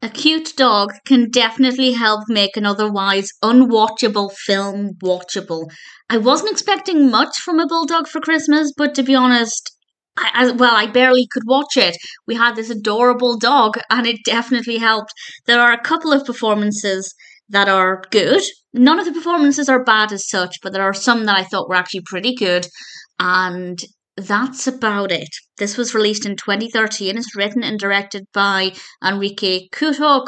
A cute dog can definitely help make an otherwise unwatchable film watchable. I wasn't expecting much from a bulldog for Christmas, but to be honest, I barely could watch it. We had this adorable dog, and it definitely helped. There are a couple of performances that are good. None of the performances are bad as such, but there are some that I thought were actually pretty good, and that's about it. This was released in 2013. It's written and directed by Henrique Couto.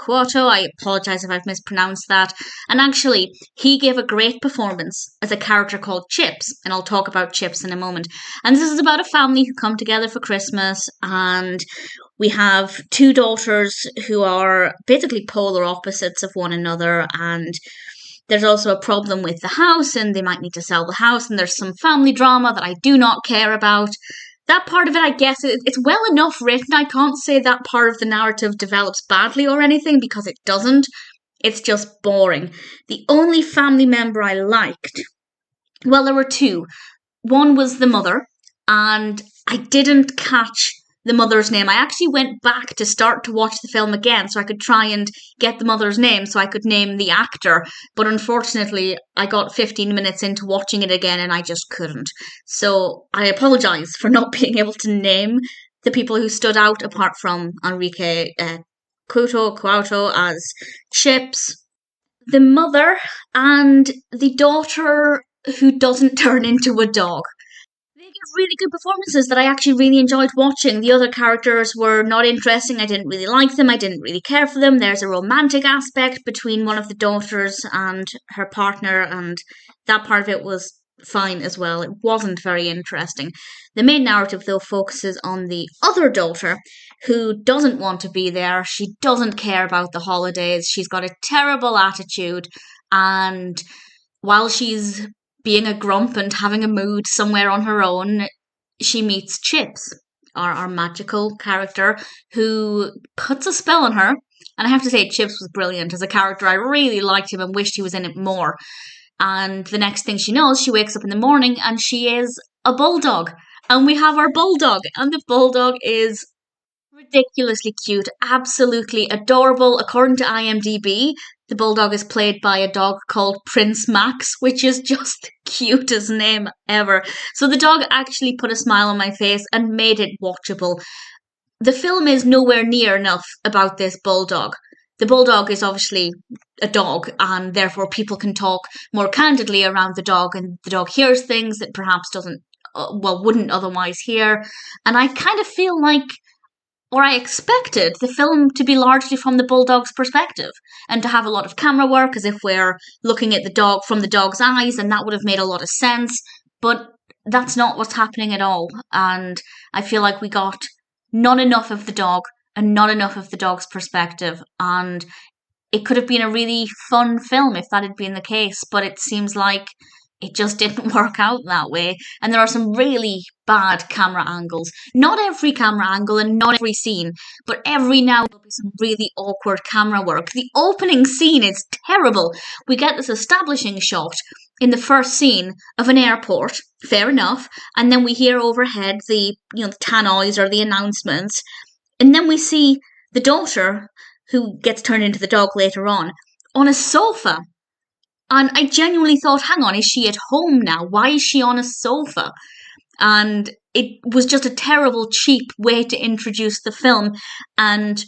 I apologize if I've mispronounced that. And actually, he gave a great performance as a character called Chips, and I'll talk about Chips in a moment. And this is about a family who come together for Christmas, and we have two daughters who are basically polar opposites of one another, and there's also a problem with the house, and they might need to sell the house, and there's some family drama that I do not care about. That part of it, I guess, it's well enough written. I can't say that part of the narrative develops badly or anything, because it doesn't. It's just boring. The only family member I liked, well, there were two. One was the mother, and I didn't catch the mother's name. I actually went back to start to watch the film again so I could try and get the mother's name so I could name the actor. But unfortunately, I got 15 minutes into watching it again and I just couldn't. So I apologise for not being able to name the people who stood out apart from Henrique Couto as Chips, the mother, and the daughter who doesn't turn into a dog. They give really good performances that I actually really enjoyed watching. The other characters were not interesting. I didn't really like them. I didn't really care for them. There's a romantic aspect between one of the daughters and her partner, and that part of it was fine as well. It wasn't very interesting. The main narrative, though, focuses on the other daughter who doesn't want to be there. She doesn't care about the holidays. She's got a terrible attitude, and while she's being a grump and having a mood somewhere on her own, she meets Chips, our magical character, who puts a spell on her. And I have to say, Chips was brilliant as a character. I really liked him and wished he was in it more. And the next thing she knows, she wakes up in the morning and she is a bulldog. And we have our bulldog. And the bulldog is ridiculously cute, absolutely adorable. According to IMDb, the bulldog is played by a dog called Prince Max, which is just the cutest name ever. So the dog actually put a smile on my face and made it watchable. The film is nowhere near enough about this bulldog. The bulldog is obviously a dog, and therefore people can talk more candidly around the dog, and the dog hears things that perhaps wouldn't otherwise hear. And I kind of feel like, or I expected, the film to be largely from the bulldog's perspective and to have a lot of camera work as if we're looking at the dog from the dog's eyes, and that would have made a lot of sense. But that's not what's happening at all. And I feel like we got not enough of the dog and not enough of the dog's perspective. And it could have been a really fun film if that had been the case, but it seems like it just didn't work out that way. And there are some really bad camera angles. Not every camera angle and not every scene, but every now and then there'll be some really awkward camera work. The opening scene is terrible. We get this establishing shot in the first scene of an airport, fair enough, and then we hear overhead the tannoys or the announcements, and then we see the daughter, who gets turned into the dog later on a sofa. And I genuinely thought, hang on, is she at home now? Why is she on a sofa? And it was just a terrible, cheap way to introduce the film and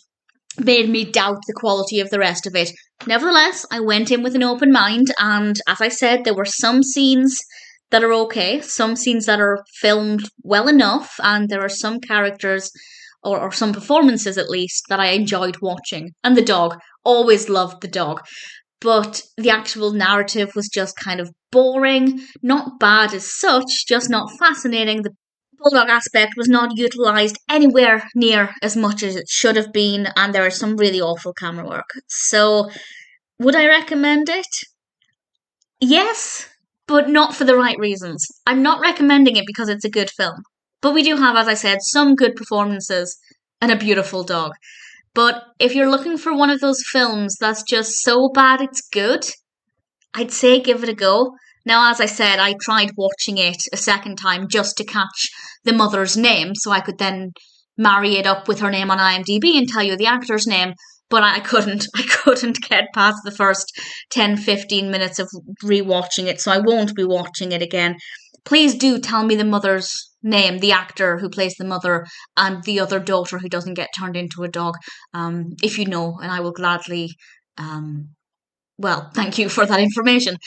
made me doubt the quality of the rest of it. Nevertheless, I went in with an open mind, and as I said, there were some scenes that are okay, some scenes that are filmed well enough, and there are some characters, or some performances at least, that I enjoyed watching. And the dog, always loved the dog. But the actual narrative was just kind of boring, not bad as such, just not fascinating. The bulldog aspect was not utilised anywhere near as much as it should have been, and there is some really awful camera work. So, would I recommend it? Yes, but not for the right reasons. I'm not recommending it because it's a good film. But we do have, as I said, some good performances and a beautiful dog. But if you're looking for one of those films that's just so bad it's good, I'd say give it a go. Now, as I said, I tried watching it a second time just to catch the mother's name so I could then marry it up with her name on IMDb and tell you the actor's name. but I couldn't. I couldn't get past the first 10, 15 minutes of rewatching it, so I won't be watching it again. Please do tell me the mother's name, the actor who plays the mother, and the other daughter who doesn't get turned into a dog, if you know, and I will gladly, thank you for that information.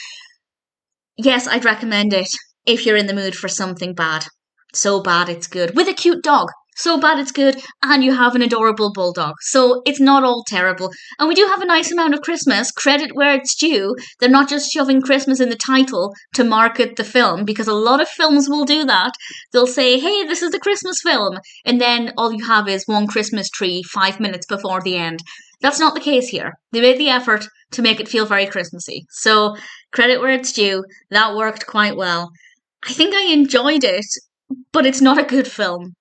Yes, I'd recommend it if you're in the mood for something bad. So bad it's good. With a cute dog. So bad it's good, and you have an adorable bulldog. So it's not all terrible. And we do have a nice amount of Christmas, credit where it's due. They're not just shoving Christmas in the title to market the film, because a lot of films will do that. They'll say, hey, this is the Christmas film. And then all you have is one Christmas tree 5 minutes before the end. That's not the case here. They made the effort to make it feel very Christmassy. So credit where it's due. That worked quite well. I think I enjoyed it, but it's not a good film.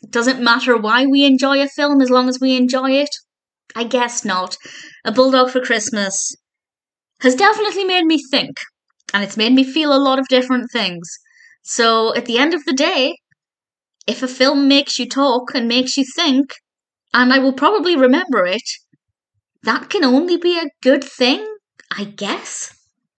It doesn't matter why we enjoy a film as long as we enjoy it. I guess not. A Bulldog for Christmas has definitely made me think, and it's made me feel a lot of different things. So at the end of the day, if a film makes you talk and makes you think, and I will probably remember it, that can only be a good thing, I guess.